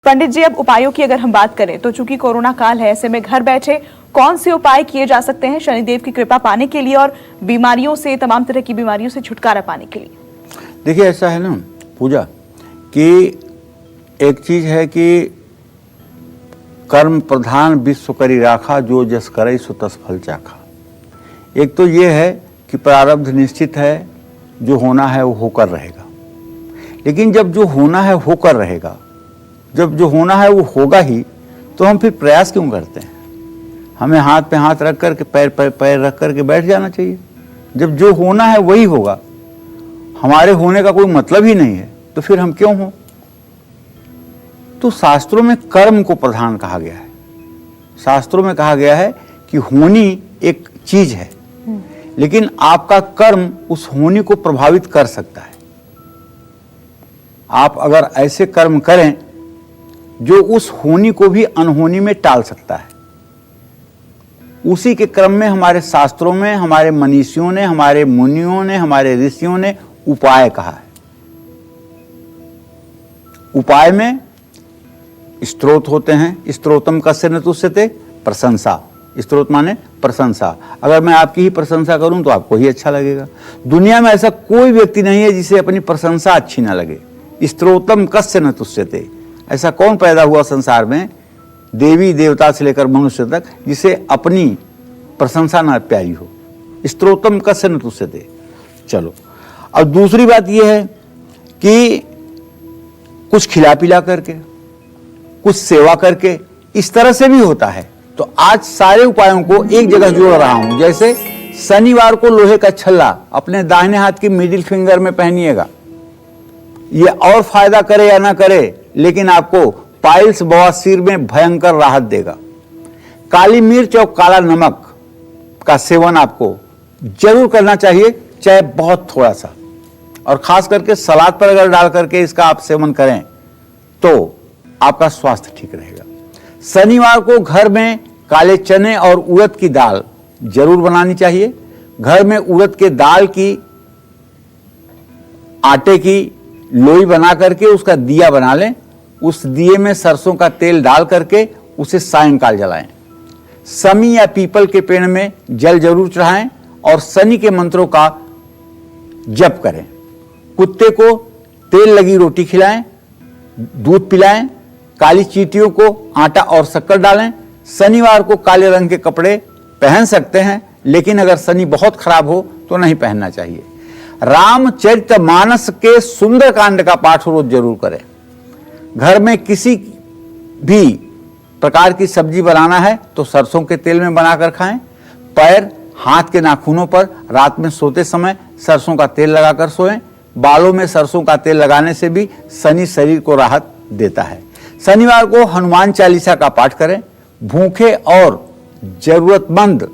पंडित जी, अब उपायों की अगर हम बात करें तो चूंकि कोरोना काल है, ऐसे में घर बैठे कौन से उपाय किए जा सकते हैं शनिदेव की कृपा पाने के लिए और बीमारियों से, तमाम तरह की बीमारियों से छुटकारा पाने के लिए? देखिए, ऐसा है ना पूजा कि एक चीज है कि कर्म प्रधान विश्व करी राखा, जो जस करे सो तस फल चाखा। एक तो ये है कि प्रारब्ध निश्चित है, जो होना है वो होकर रहेगा। लेकिन जब जो होना है होकर रहेगा, जब जो होना है वो होगा ही, तो हम फिर प्रयास क्यों करते हैं? हमें हाथ पे हाथ रख करके पैर पर पैर रख करके बैठ जाना चाहिए। जब जो होना है वही होगा, हमारे होने का कोई मतलब ही नहीं है, तो फिर हम क्यों हों? तो शास्त्रों में कर्म को प्रधान कहा गया है। शास्त्रों में कहा गया है कि होनी एक चीज है, लेकिन आपका कर्म उस होनी को प्रभावित कर सकता है। आप अगर ऐसे कर्म करें जो उस होनी को भी अनहोनी में टाल सकता है, उसी के क्रम में हमारे शास्त्रों में, हमारे मनीषियों ने, हमारे मुनियों ने, हमारे ऋषियों ने उपाय कहा है। उपाय में स्तोत्र होते हैं। स्तोत्रम कस्य न तुष्यते, प्रशंसा। स्तोत्र माने प्रशंसा। अगर मैं आपकी ही प्रशंसा करूं तो आपको ही अच्छा लगेगा। दुनिया में ऐसा कोई व्यक्ति नहीं है जिसे अपनी प्रशंसा अच्छी ना लगे। स्तोत्रम कस्य न तुष्यते, ऐसा कौन पैदा हुआ संसार में, देवी देवता से लेकर मनुष्य तक, जिसे अपनी प्रशंसा ना प्यारी हो? स्तोत्रम कस्य न तुष्यते। चलो, अब दूसरी बात यह है कि कुछ खिला पिला करके, कुछ सेवा करके, इस तरह से भी होता है। तो आज सारे उपायों को एक जगह जोड़ रहा हूं। जैसे शनिवार को लोहे का छल्ला अपने दाहिने हाथ की मिडिल फिंगर में पहनिएगा। ये और फायदा करे या ना करे, लेकिन आपको पाइल्स बवासीर में भयंकर राहत देगा। काली मिर्च और काला नमक का सेवन आपको जरूर करना चाहिए, चाहे बहुत थोड़ा सा, और खास करके सलाद पर अगर डाल करके इसका आप सेवन करें तो आपका स्वास्थ्य ठीक रहेगा। शनिवार को घर में काले चने और उड़द की दाल जरूर बनानी चाहिए। घर में उड़द के दाल की, आटे की लोई बना करके उसका दिया बना लें। उस दिए में सरसों का तेल डाल करके उसे सायंकाल जलाएं। शमी या पीपल के पेड़ में जल जरूर चढ़ाएं और शनि के मंत्रों का जप करें। कुत्ते को तेल लगी रोटी खिलाएं, दूध पिलाएं। काली चींटियों को आटा और शक्कर डालें। शनिवार को काले रंग के कपड़े पहन सकते हैं, लेकिन अगर शनि बहुत खराब हो तो नहीं पहनना चाहिए। रामचरितमानस के सुंदर कांड का पाठ रोज जरूर करें। घर में किसी भी प्रकार की सब्जी बनाना है तो सरसों के तेल में बनाकर खाएं। पैर, हाथ के नाखूनों पर रात में सोते समय सरसों का तेल लगाकर सोएं। बालों में सरसों का तेल लगाने से भी शनि शरीर को राहत देता है। शनिवार को हनुमान चालीसा का पाठ करें। भूखे और जरूरतमंद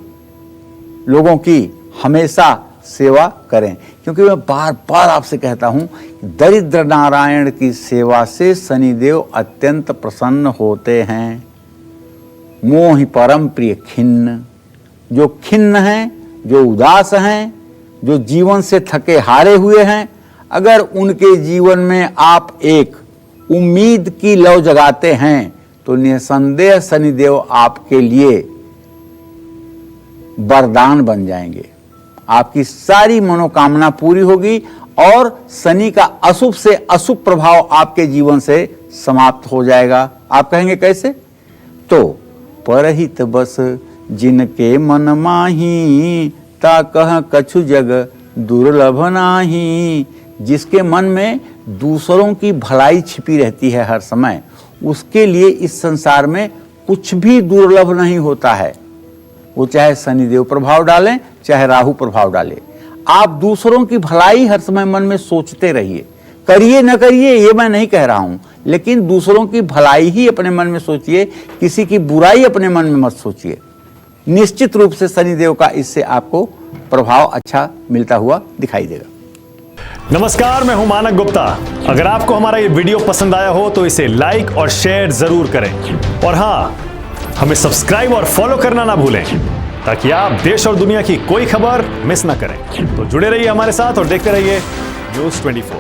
लोगों की हमेशा सेवा करें, क्योंकि मैं बार बार आपसे कहता हूं, दरिद्र नारायण की सेवा से शनिदेव अत्यंत प्रसन्न होते हैं। मोहि परम प्रिय खिन्न, जो खिन्न हैं, जो उदास हैं, जो जीवन से थके हारे हुए हैं, अगर उनके जीवन में आप एक उम्मीद की लौ जगाते हैं तो निसंदेह शनिदेव आपके लिए वरदान बन जाएंगे। आपकी सारी मनोकामना पूरी होगी और शनि का अशुभ से अशुभ प्रभाव आपके जीवन से समाप्त हो जाएगा। आप कहेंगे कैसे? तो परहित बस जिनके मन माही, ता कह कछु जग दुर्लभ नाही। जिसके मन में दूसरों की भलाई छिपी रहती है हर समय, उसके लिए इस संसार में कुछ भी दुर्लभ नहीं होता है। वो चाहे शनिदेव प्रभाव डालें, चाहे राहु प्रभाव डाले। आप दूसरों की भलाई हर समय मन में सोचते रहिए। करिए न करिए ये मैं नहीं कह रहा हूं, लेकिन दूसरों की भलाई ही अपने मन में सोचिए, किसी की बुराई अपने मन में मत सोचिए। निश्चित रूप से शनिदेव का इससे आपको प्रभाव अच्छा मिलता हुआ दिखाई देगा। नमस्कार, मैं हूं मानक गुप्ता। अगर आपको हमारा ये वीडियो पसंद आया हो तो इसे लाइक और शेयर जरूर करें, और हां, हमें सब्सक्राइब और फॉलो करना ना भूलें, ताकि आप देश और दुनिया की कोई खबर मिस ना करें। तो जुड़े रहिए हमारे साथ और देखते रहिए न्यूज़ 24।